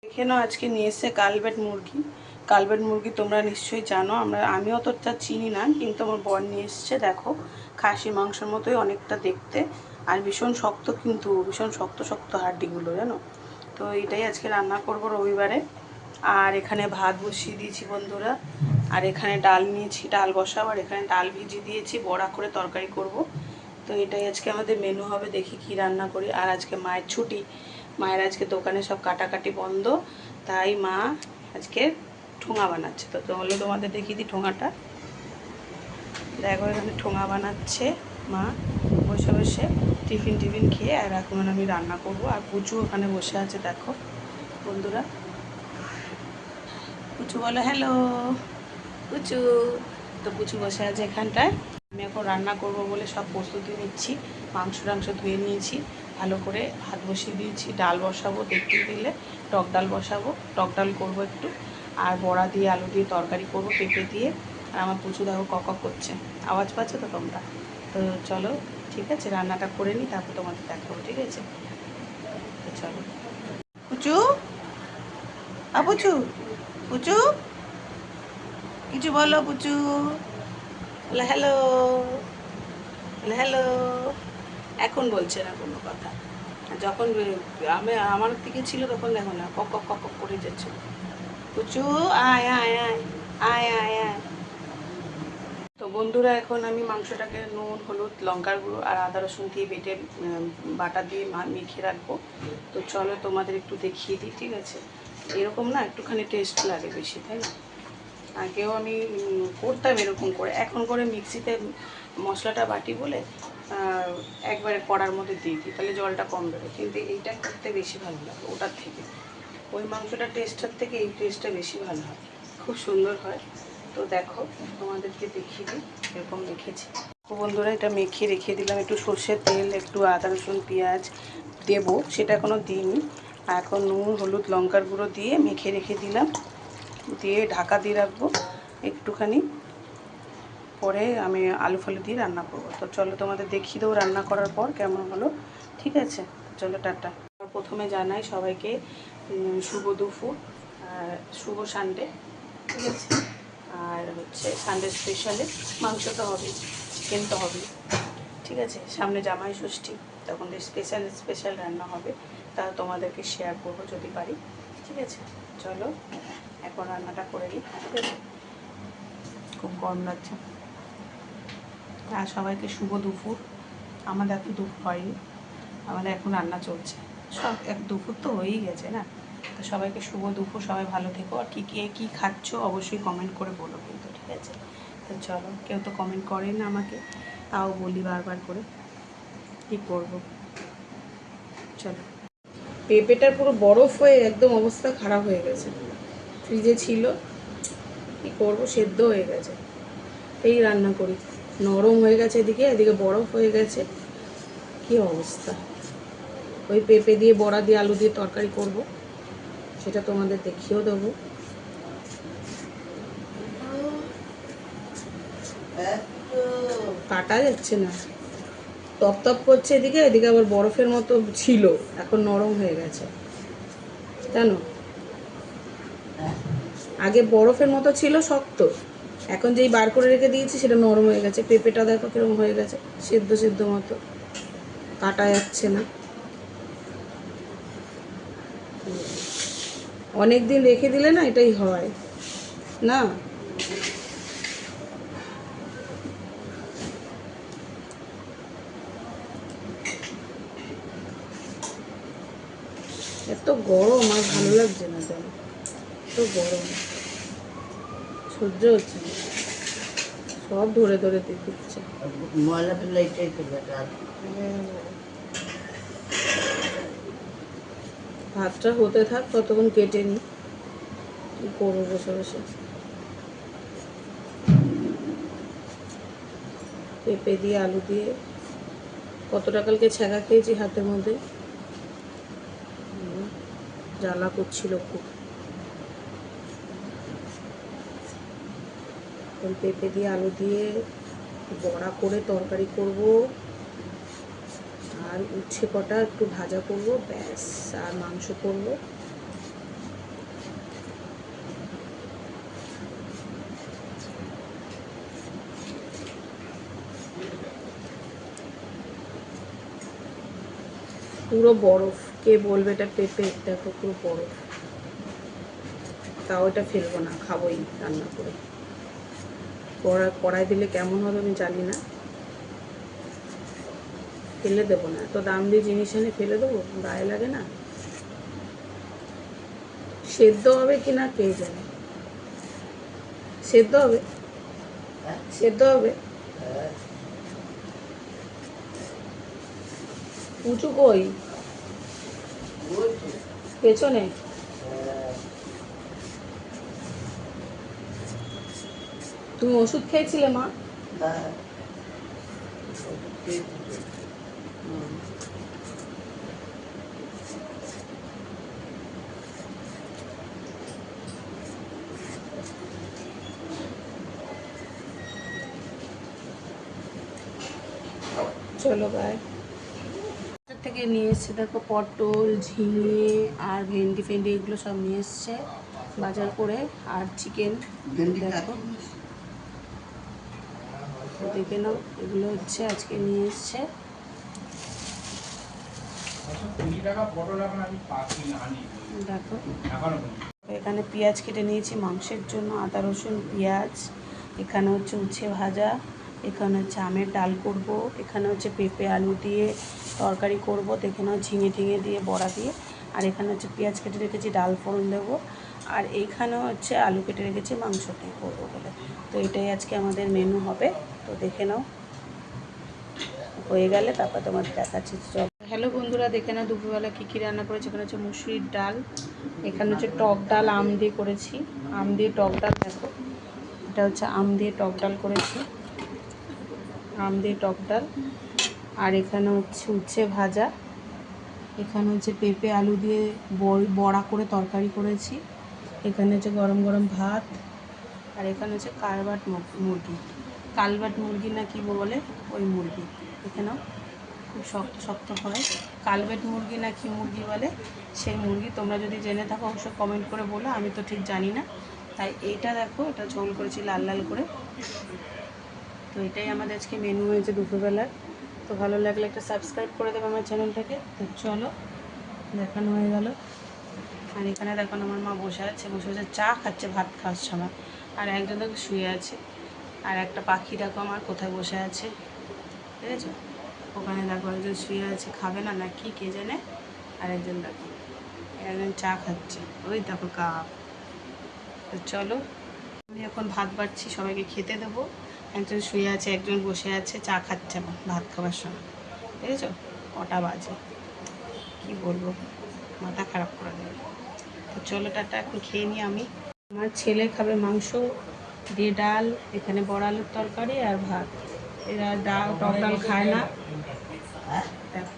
দেখে নাও, আজকে নিয়ে এসছে কালবেট মুরগি। কালবেট মুরগি তোমরা নিশ্চয়ই জানো, আমি অতটা চিনি না, কিন্তু আমার বর নিয়ে এসছে। দেখো, খাসি মাংসের মতোই অনেকটা দেখতে, আর ভীষণ শক্ত, কিন্তু ভীষণ শক্ত শক্ত হাড্ডিগুলো, জানো তো। এটাই আজকে রান্না করব রবিবারে। আর এখানে ভাত বসিয়ে দিয়েছি বন্ধুরা, আর এখানে ডাল নিয়েছি, ডাল বসাবো। আর এখানে ডাল ভিজিয়ে দিয়েছি, বড়া করে তরকারি করব। তো এটাই আজকে আমাদের মেনু হবে, দেখি কি রান্না করি। আর আজকে মায়ের ছুটি, মায়ের আজকে দোকানে সব কাটাকাটি বন্ধ, তাই মা আজকে ঠোঙা বানাচ্ছে। তো চলো তোমাদের দেখিয়ে দিই ঠোঙাটা। দেখো, এখানে ঠোঙা বানাচ্ছে মা বসে বসে, টিফিন খেয়ে। আর এখন আমি রান্না করব। আর পুচু ওখানে বসে আছে, দেখো বন্ধুরা। পুচু বলো হ্যালো, পুচু। তো পুচু বসে আছে এখানটায়। আমি এখন রান্না করব বলে সব প্রস্তুতি নিচ্ছি। মাংস ধুয়ে নিয়েছি, ভালো করে ভাত বসিয়ে দিয়েছি, ডাল বসাবো, দেখতে দিলে টক ডাল বসাবো, টক ডাল করবো একটু। আর বড়া দিয়ে আলু দিয়ে তরকারি করবো, পেঁপে দিয়ে। আর আমার পুচু দেখো কক করছে, আওয়াজ পাচ্ছ তো তোমরা। তো চলো, ঠিক আছে, রান্নাটা করে নিই, তারপর তোমাদের দেখাবো, ঠিক আছে। তো চলো। পুচু, পুচু, পুচু, কিছু বলো পুচু। বলে হ্যালো, বলে হ্যালো। এখন বলছে না কোনো কথা, যখন আমার দিকে ছিল তখন দেখো না, কক কক কক করে যাচ্ছিল। পুচু, আয় আয় আয়, আয় আয় আয়। তো বন্ধুরা, এখন আমি মাংসটাকে নুন, হলুদ, লঙ্কার গুঁড়ো আর আদা রসুন দিয়ে বেটে বাটা দিয়ে মেখে রাখবো। তো চলো তোমাদের একটু দেখিয়ে দিই, ঠিক আছে। এরকম না একটুখানি টেস্ট লাগে বেশি, তাই না। আগেও আমি করতাম এরকম করে, এখন করে মিক্সিতে মশলাটা বাটি বলে একবারে কড়ার মধ্যে দিয়ে দিই, তাহলে জলটা কম বেরোয়। কিন্তু এইটা করতে বেশি ভালো লাগে ওটার থেকে। ওই মাংসটার টেস্টের থেকে এই টেস্টটা বেশি ভালো হয়, খুব সুন্দর হয়। তো দেখো, তোমাদেরকে দেখিয়ে দিই এরকম রেখেছি। তো বন্ধুরা, এটা মেখে রেখে দিলাম। একটু সর্ষের তেল, একটু আদা রসুন পেঁয়াজ দেবো, সেটা এখনও দিইনি। এখন নুন, হলুদ, লঙ্কার গুঁড়ো দিয়ে মেখে রেখে দিলাম, দিয়ে ঢাকা দিয়ে রাখবো একটুখানি। পরে আমি আলু ফালু দিয়ে রান্না করবো। তো চলো তোমাদের দেখিয়ে দেবো রান্না করার পর কেমন হলো, ঠিক আছে। চলো টাটা। প্রথমে জানাই সবাইকে শুভ দুপুর, শুভ সানডে, ঠিক আছে। আর হচ্ছে সানডে স্পেশালে মাংস তো হবেই, চিকেন তো হবেই, ঠিক আছে। সামনে জামাই ষষ্ঠী, তখন স্পেশাল স্পেশাল রান্না হবে, তা তোমাদেরকে শেয়ার করবো যদি পারি, ঠিক আছে। চলো এখন রান্নাটা করে নিই, ঠিক আছে। খুব গরম লাগছে। আর সবাইকে শুভ দুপুর। আমাদের এখন দুপুর হয়নি, আমাদের এখন রান্না চলছে। সব এক দুপুর তো হয়েই গেছে না। তো সবাইকে শুভ দুপুর, সবাই ভালো থেকো। আর কী খাচ্ছ অবশ্যই কমেন্ট করে বলো কিন্তু, ঠিক আছে। তো চলো, কেউ তো কমেন্ট করেই না আমাকে, তাও বলি বারবার করে, কী করবো। চলো, পেঁপেটার পুরো বরফ হয়ে একদম অবস্থা খারাপ হয়ে গেছে, ফ্রিজে ছিল, কী করবো, সেদ্ধ হয়ে গেছে। এই রান্না করি, নরম হয়ে গেছে, এদিকে এদিকে বরফ হয়ে গেছে, কি অবস্থা। ওই পেঁপে দিয়ে, বড়া দিয়ে, আলু দিয়ে তরকারি করব, সেটা তোমাদের দেখিয়েও দেবো। কাটা যাচ্ছে না, তপ তপ করছে এদিকে, এদিকে আবার বরফের মতো ছিল, এখন নরম হয়ে গেছে, জানো। আগে বরফের মতো ছিল শক্ত, এখন যেই বার করে রেখে দিয়েছি সেটা নরম হয়ে গেছে। পেঁপেটা দেখো কিরকম হয়ে গেছে, সেদ্ধ সেদ্ধ মতো, কাটা যাচ্ছে না। অনেক দিন রেখে দিলে না এটাই হয় না। এত গরম, আর ভালো লাগছে না জানো, এত গরম, সহ্য হচ্ছে না, সব ধরে ধরে দিচ্ছে। ময়লা ফেলে এটাই তো ভাতটা হতে থাক, ততক্ষণ কেটে নিই, কী করবো বসে বসে। পেঁপে দিয়ে, আলু দিয়ে কতটা কালকে ছ্যাঁকা খেয়েছি হাতের মধ্যে, জ্বালা করছিল খুব। পেঁপে দিয়ে, আলু দিয়ে বড়া করে তরকারি করব, আর উচ্ছে কটা একটু ভাজা করব, ব্যাস। আর মাংস করব, পুরো বরফ, কে বলবে এটা পেঁপে, দেখো পুরো বরফ। তাও এটা ফেলবো না, খাবোই রান্না করে। কড়াই দিলে কেমন হবে আমি জানি না, ফেলে দেবো না। এত দাম দিয়ে জিনিস এনে ফেলে দেবো, গায়ে লাগে না। সেদ্ধ হবে কি না কে জানে, সেদ্ধ হবে, সেদ্ধ হবে। উঁচু কই পেছনে? তুমি ওষুধ খেয়েছিলে মা? চলো বাই। থেকে নিয়ে এসছে দেখো পটল, ঝিঙে আর ভেন্ডি ফেন্ডি এগুলো সব নিয়ে এসছে বাজার করে। আর চিকেন দেখো, দেখে নাও, এগুলো হচ্ছে আজকে নিয়ে এসছে। দেখো এখানে পেঁয়াজ কেটে নিয়েছি মাংসের জন্য, আদা রসুন পেঁয়াজ। এখানে হচ্ছে উচ্ছে ভাজা, এখানে হচ্ছে আমের ডাল করব, এখানে হচ্ছে পেঁপে আলু দিয়ে তরকারি করব, দেখে নাও ঝিঙে টিঙে দিয়ে বড়া দিয়ে। আর এখানে হচ্ছে পেঁয়াজ কেটে রেখেছি, ডাল ফোড়ন দেবো। আর এইখানেও হচ্ছে আলু কেটে রেখেছি মাংসটাই করবো বলে। তো এটাই আজকে আমাদের মেনু হবে। তো দেখে নাও, হয়ে গেলে তারপর তোমার দেখাচ্ছি। চল। হ্যালো বন্ধুরা, দেখে নাও দুপুরবেলা কী কী রান্না করেছি। এখানে হচ্ছে মুসুরির ডাল, এখানে হচ্ছে টক ডাল আম দিয়ে করেছি, আম দিয়ে টক ডাল। দেখো এটা হচ্ছে আম দিয়ে টক ডাল করেছি, আম দিয়ে টক ডাল। আর এখানে হচ্ছে উচ্ছে ভাজা, এখানে হচ্ছে পেঁপে আলু দিয়ে বড়া করে তরকারি করেছি, এখানে হচ্ছে গরম গরম ভাত। আর এখানে হচ্ছে কালবাট মুরগি না কি বলে ওই মুরগি। এখানেও খুব শক্ত শক্ত হয়, কালবেট মুরগি না কি মুরগি বলে সেই মুরগি। তোমরা যদি জেনে থাকো অবশ্যই কমেন্ট করে বলো, আমি তো ঠিক জানি না। তাই এইটা দেখো, এটা ঝোল করেছি লাল লাল করে। তো এটাই আমাদের আজকে মেনু হয়েছে দুপুরবেলার। তো ভালো লাগলে একটা সাবস্ক্রাইব করে দেবে আমার চ্যানেলটাকে। তো চলো, দেখানো হয়ে গেল। আর এখানে দেখো আমার মা বসে আছে, বসে বসে চা খাচ্ছে ভাত খাওয়ার সময়। আর একজন দেখো শুয়ে আছে, আর একটা পাখি দেখো আমার কোথায় বসে আছে, ঠিক আছে? ওখানে দেখো একজন শুয়ে আছে, খাবে না না কি কে জানে। আর একজন দেখো, একজন চা খাচ্ছে, ওই দেখো কাপ। তো চলো, আমি এখন ভাত বাড়ছি, সবাইকে খেতে দেবো। একজন শুয়ে আছে, একজন বসে আছে, চা খাচ্ছে ভাত খাবার সময়, ঠিক আছে? কটা বাজে কি বলবো, মাথা খারাপ করে দেবে। তো চলো টাটা, এখন খেয়ে নিই আমি। আমার ছেলে খাবে মাংস দিয়ে ডাল, এখানে বড় আলুর তরকারি আর ভাত। এরা ডাল টক ডাল খায় না। দেখো